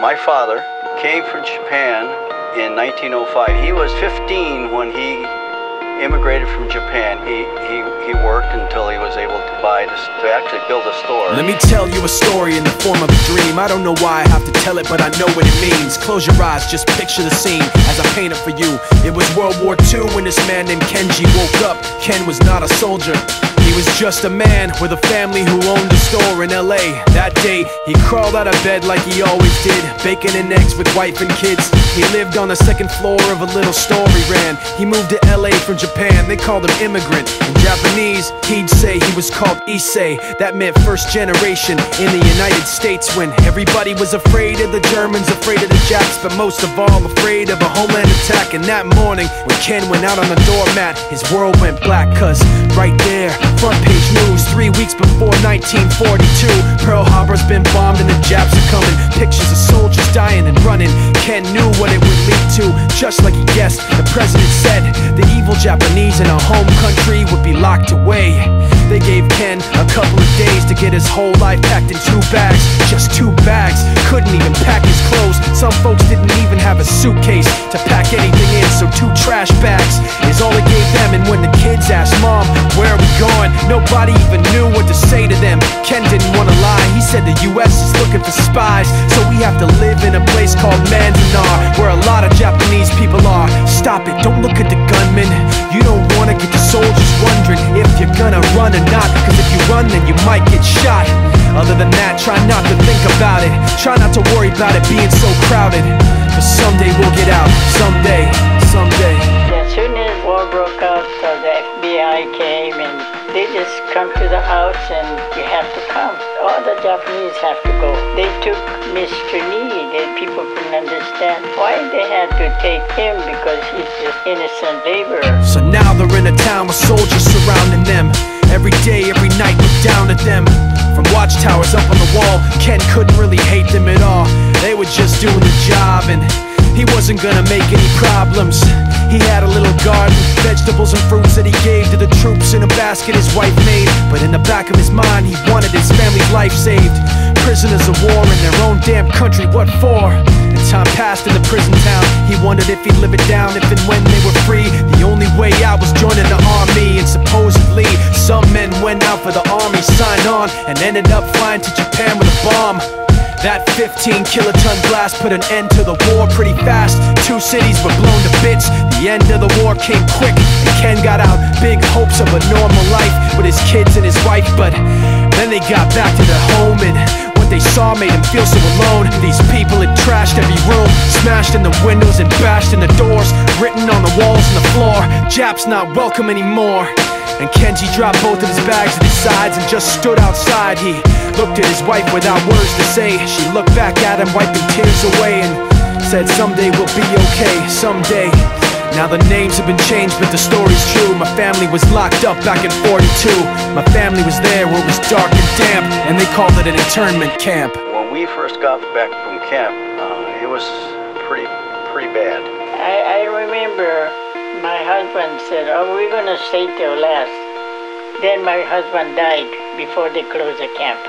My father came from Japan in 1905. He was 15 when he immigrated from Japan. He worked until he was able to actually build a store. Let me tell you a story in the form of a dream. I don't know why I have to tell it, but I know what it means. Close your eyes, just picture the scene as I paint it for you. It was World War II when this man named Kenji woke up. Ken was not a soldier. He was just a man with a family who owned a store in LA. That day, he crawled out of bed like he always did, bacon and eggs with wife and kids. He lived on the second floor of a little store he ran. He moved to LA from Japan, they called him immigrant. In Japanese, he'd say he was called Issei. That meant first generation in the United States, when everybody was afraid of the Germans, afraid of the Japs, but most of all afraid of a homeland attack. And that morning, when Ken went out on the doormat, his world went black, cause right there, front page news, 3 weeks before 1942, Pearl Harbor's been bombed and the Japs are coming. Pictures of soldiers dying and running. Ken knew what it would lead to, just like he guessed. The president said the evil Japanese in our home country would be locked away. They gave Ken a couple of days to get his whole life packed in 2 bags. Just 2 bags, couldn't even pack his clothes. Some folks didn't even have a suitcase to pack anything in, so 2 trash bags is all it gave them. And when the kids asked Mom, where are we going, nobody even knew what to say to them. Ken didn't want to lie, he said the US is looking for spies, so we have to live in a place called Manzanar, where a lot of Japanese people are. Stop it, don't look at the gunmen. You don't want to get the soldiers wondering if you're gonna run or not, cause if you run then you might get shot. Other than that, try not to think about it. Try not to worry about it being so crowded, cause someday we'll get out. Someday, someday. As soon as war broke out, the FBI came and they just come to the house and you have to come. All the Japanese have to go. They took Mr. Nii, and people couldn't understand why they had to take him, because he's just innocent laborer. So now they're in a town with soldiers surrounding them. Every day, every night, look down at them. From watchtowers up on the wall, Ken couldn't really hate them at all. They were just doing the job, and he wasn't gonna make any problems. He had a little garden, vegetables and fruits that he gave to the troops in a basket his wife made. But in the back of his mind, he wanted his family's life saved. Prisoners of war in their own damn country, what for? And time passed in the prison town. He wondered if he'd live it down if and when they were free. The only way out was joining the army, and supposedly some men went out for the army, signed on, and ended up flying to Japan with a bomb. That 15-kiloton blast put an end to the war pretty fast. 2 cities were blown to bits. The end of the war came quick, and Ken got out. Big hopes of a normal life with his kids and his wife, but then they got back to their home, and what they saw made him feel so alone. These people had trashed every room, smashed in the windows and bashed in the doors, written on the walls and the floor, Japs not welcome anymore. And Kenji dropped both of his bags at his sides and just stood outside. He looked at his wife without words to say. She looked back at him, wiping tears away, and said, someday we'll be okay, someday. Now the names have been changed, but the story's true. My family was locked up back in '42. My family was there where it was dark and damp, and they called it an internment camp. When we first got back from camp, it was pretty bad. I remember my husband said, oh, we're gonna stay till last. Then my husband died before they closed the camp.